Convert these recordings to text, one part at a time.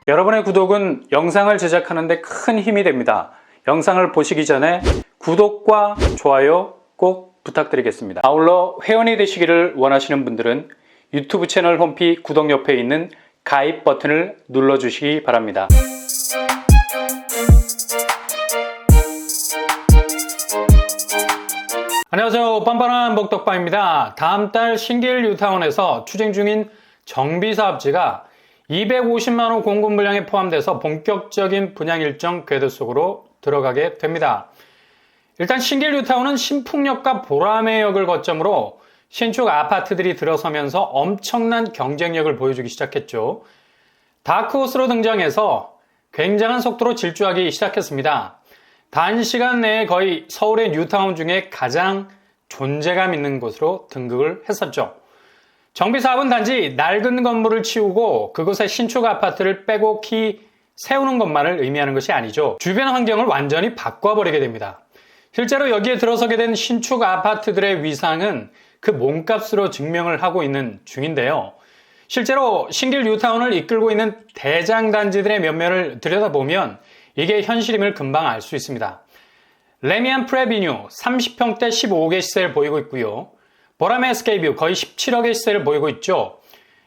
여러분의 구독은 영상을 제작하는 데 큰 힘이 됩니다. 영상을 보시기 전에 구독과 좋아요 꼭 부탁드리겠습니다. 아울러 회원이 되시기를 원하시는 분들은 유튜브 채널 홈피 구독 옆에 있는 가입 버튼을 눌러주시기 바랍니다. 안녕하세요. 빤빤한 복덕방입니다. 다음 달 신길 뉴타운에서 추진 중인 정비사업지가 250만원 공급 분량에 포함돼서 본격적인 분양 일정 궤도 속으로 들어가게 됩니다. 일단 신길 뉴타운은 신풍역과 보라매역을 거점으로 신축 아파트들이 들어서면서 엄청난 경쟁력을 보여주기 시작했죠. 다크호스로 등장해서 굉장한 속도로 질주하기 시작했습니다. 단시간 내에 거의 서울의 뉴타운 중에 가장 존재감 있는 곳으로 등극을 했었죠. 정비사업은 단지 낡은 건물을 치우고 그곳에 신축 아파트를 빼곡히 세우는 것만을 의미하는 것이 아니죠. 주변 환경을 완전히 바꿔버리게 됩니다. 실제로 여기에 들어서게 된 신축 아파트들의 위상은 그 몸값으로 증명을 하고 있는 중인데요. 실제로 신길 뉴타운을 이끌고 있는 대장단지들의 면면을 들여다보면 이게 현실임을 금방 알 수 있습니다. 레미안 프레비뉴 30평대 15억의 시세를 보이고 있고요. 보라매 스케이뷰 거의 17억의 시세를 보이고 있죠.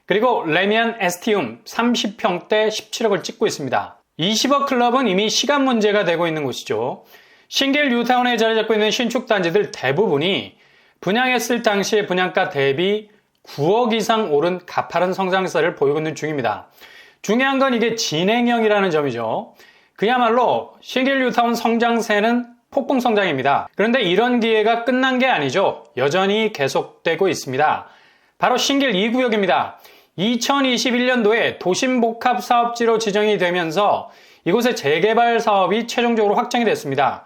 그리고 레미안 에스티움 30평대 17억을 찍고 있습니다. 20억 클럽은 이미 시간 문제가 되고 있는 곳이죠. 신길 뉴타운에 자리 잡고 있는 신축 단지들 대부분이 분양했을 당시의 분양가 대비 9억 이상 오른 가파른 성장세를 보이고 있는 중입니다. 중요한 건 이게 진행형이라는 점이죠. 그야말로 신길 뉴타운 성장세는 폭풍 성장입니다. 그런데 이런 기회가 끝난 게 아니죠. 여전히 계속되고 있습니다. 바로 신길 2구역입니다. 2021년도에 도심복합사업지로 지정이 되면서 이곳의 재개발 사업이 최종적으로 확정이 됐습니다.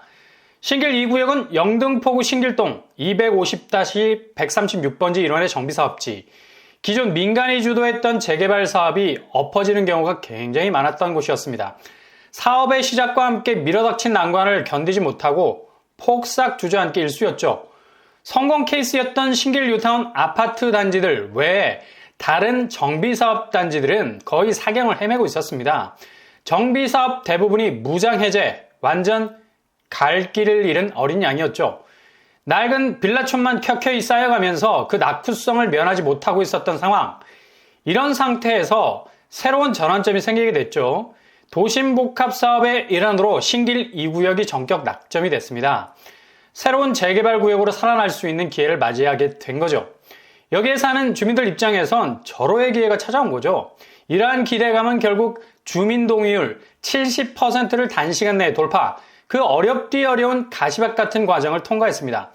신길 2구역은 영등포구 신길동 250-136번지 1원의 정비사업지. 기존 민간이 주도했던 재개발 사업이 엎어지는 경우가 굉장히 많았던 곳이었습니다. 사업의 시작과 함께 밀어닥친 난관을 견디지 못하고 폭삭 주저앉기 일쑤였죠. 성공 케이스였던 신길 뉴타운 아파트 단지들 외에 다른 정비사업 단지들은 거의 사경을 헤매고 있었습니다. 정비사업 대부분이 무장해제, 완전 갈 길을 잃은 어린 양이었죠. 낡은 빌라촌만 켜켜이 쌓여가면서 그 낙후성을 면하지 못하고 있었던 상황. 이런 상태에서 새로운 전환점이 생기게 됐죠. 도심복합사업의 일환으로 신길 2구역이 전격 낙점이 됐습니다. 새로운 재개발 구역으로 살아날 수 있는 기회를 맞이하게 된 거죠. 여기에 사는 주민들 입장에선 절호의 기회가 찾아온 거죠. 이러한 기대감은 결국 주민 동의율 70%를 단시간 내에 돌파, 그 어렵디 어려운 가시밭 같은 과정을 통과했습니다.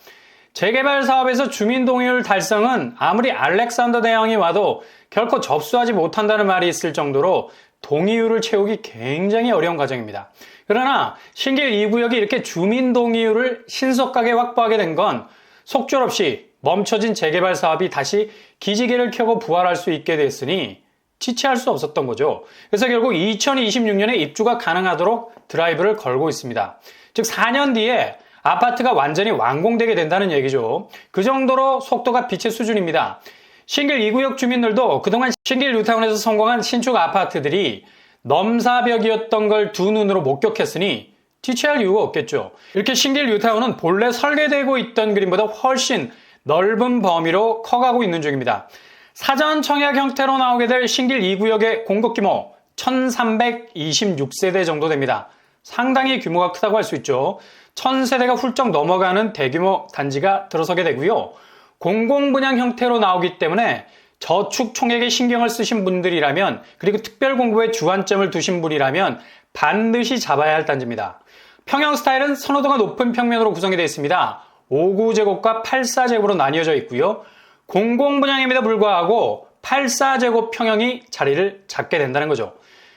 재개발 사업에서 주민 동의율 달성은 아무리 알렉산더 대왕이 와도 결코 접수하지 못한다는 말이 있을 정도로 동의율을 채우기 굉장히 어려운 과정입니다. 그러나 신길 2구역이 이렇게 주민 동의율을 신속하게 확보하게 된 건 속절없이 멈춰진 재개발 사업이 다시 기지개를 켜고 부활할 수 있게 됐으니 지체할 수 없었던 거죠. 그래서 결국 2026년에 입주가 가능하도록 드라이브를 걸고 있습니다. 즉 4년 뒤에 아파트가 완전히 완공되게 된다는 얘기죠. 그 정도로 속도가 빛의 수준입니다. 신길 2구역 주민들도 그동안 신길 뉴타운에서 성공한 신축 아파트들이 넘사벽이었던 걸 두 눈으로 목격했으니 지체할 이유가 없겠죠. 이렇게 신길 뉴타운은 본래 설계되고 있던 그림보다 훨씬 넓은 범위로 커가고 있는 중입니다. 사전 청약 형태로 나오게 될 신길 2구역의 공급 규모 1326세대 정도 됩니다. 상당히 규모가 크다고 할 수 있죠. 1000세대가 훌쩍 넘어가는 대규모 단지가 들어서게 되고요. 공공분양 형태로 나오기 때문에 저축 총액에 신경을 쓰신 분들이라면, 그리고 특별 공급에 주안점을 두신 분이라면 반드시 잡아야 할 단지입니다. 평형 스타일은 선호도가 높은 평면으로 구성이 되어 있습니다. 59제곱과 84제곱으로 나뉘어져 있고요. 공공분양임에도 불구하고 84제곱 평형이 자리를 잡게 된다는 거죠.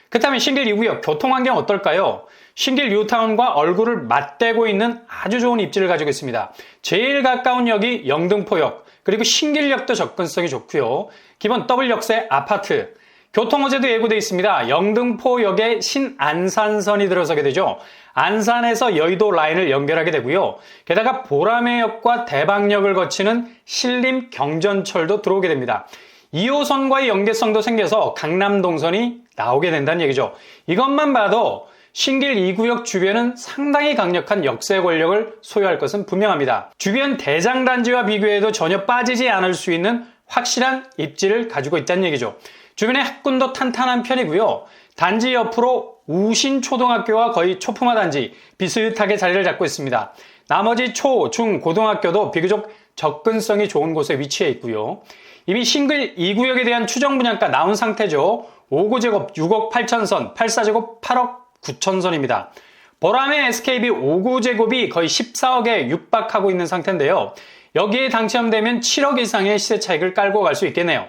그렇다면 신길 2구역 교통환경 어떨까요? 신길 뉴타운과 얼굴을 맞대고 있는 아주 좋은 입지를 가지고 있습니다. 제일 가까운 역이 영등포역, 그리고 신길역도 접근성이 좋고요. 기본 W역세 아파트, 교통호재도 예고되어 있습니다. 영등포역에 신안산선이 들어서게 되죠. 안산에서 여의도 라인을 연결하게 되고요. 게다가 보라매역과 대방역을 거치는 신림 경전철도 들어오게 됩니다. 2호선과의 연계성도 생겨서 강남 동선이 나오게 된다는 얘기죠. 이것만 봐도 신길 2구역 주변은 상당히 강력한 역세 권력을 소유할 것은 분명합니다. 주변 대장단지와 비교해도 전혀 빠지지 않을 수 있는 확실한 입지를 가지고 있다는 얘기죠. 주변의 학군도 탄탄한 편이고요. 단지 옆으로 우신초등학교와 거의 초품화 단지 비슷하게 자리를 잡고 있습니다. 나머지 초, 중, 고등학교도 비교적 접근성이 좋은 곳에 위치해 있고요. 이미 신길 2구역에 대한 추정 분양가 나온 상태죠. 5구제곱 6억 8천선, 84제곱 8억 9천선입니다. 보람의 SKB 5구제곱이 거의 14억에 육박하고 있는 상태인데요. 여기에 당첨되면 7억 이상의 시세 차익을 깔고 갈 수 있겠네요.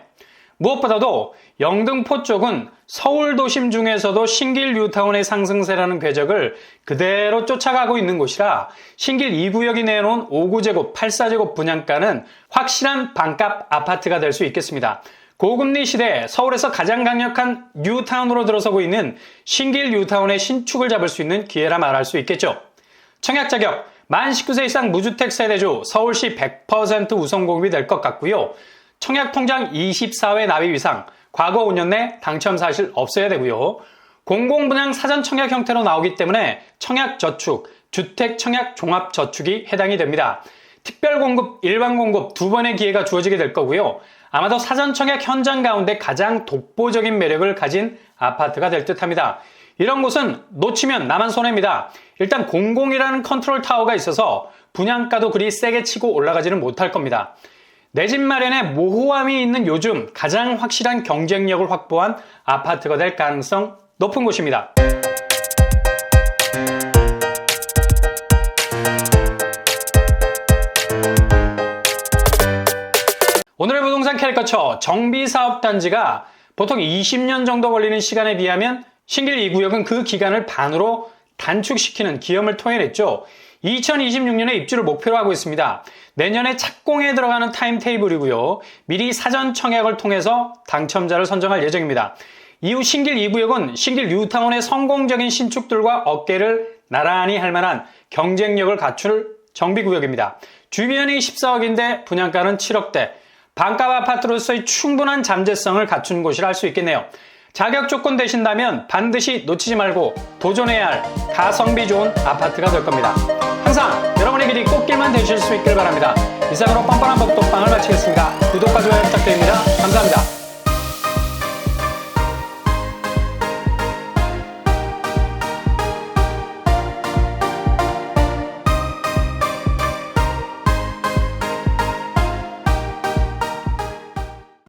무엇보다도 영등포 쪽은 서울 도심 중에서도 신길 뉴타운의 상승세라는 궤적을 그대로 쫓아가고 있는 곳이라 신길 2구역이 내놓은 5구제곱, 84제곱 분양가는 확실한 반값 아파트가 될 수 있겠습니다. 고금리 시대에 서울에서 가장 강력한 뉴타운으로 들어서고 있는 신길 뉴타운의 신축을 잡을 수 있는 기회라 말할 수 있겠죠. 청약 자격, 만 19세 이상 무주택 세대주 서울시 100% 우선 공급이 될 것 같고요. 청약 통장 24회 납입 이상, 과거 5년 내 당첨 사실 없어야 되고요. 공공분양 사전 청약 형태로 나오기 때문에 청약 저축, 주택 청약 종합 저축이 해당이 됩니다. 특별 공급, 일반 공급 두 번의 기회가 주어지게 될 거고요. 아마도 사전 청약 현장 가운데 가장 독보적인 매력을 가진 아파트가 될 듯합니다. 이런 곳은 놓치면 나만 손해입니다. 일단 공공이라는 컨트롤 타워가 있어서 분양가도 그리 세게 치고 올라가지는 못할 겁니다. 내 집 마련에 모호함이 있는 요즘 가장 확실한 경쟁력을 확보한 아파트가 될 가능성 높은 곳입니다. 오늘의 부동산 캐리커처 정비사업단지가 보통 20년 정도 걸리는 시간에 비하면 신길 2구역은 그 기간을 반으로 단축시키는 기염을 토해냈죠. 2026년에 입주를 목표로 하고 있습니다. 내년에 착공에 들어가는 타임테이블이고요. 미리 사전 청약을 통해서 당첨자를 선정할 예정입니다. 이후 신길 2구역은 신길 뉴타운의 성공적인 신축들과 어깨를 나란히 할 만한 경쟁력을 갖출 정비구역입니다. 주변이 14억인데 분양가는 7억대. 반값 아파트로서의 충분한 잠재성을 갖춘 곳이라 할 수 있겠네요. 자격 조건 되신다면 반드시 놓치지 말고 도전해야 할 가성비 좋은 아파트가 될 겁니다. 항상 여러분의 길이 꽃길만 되실 수 있길 바랍니다. 이상으로 뻔뻔한 복도방을 마치겠습니다. 구독과 좋아요 부탁드립니다. 감사합니다.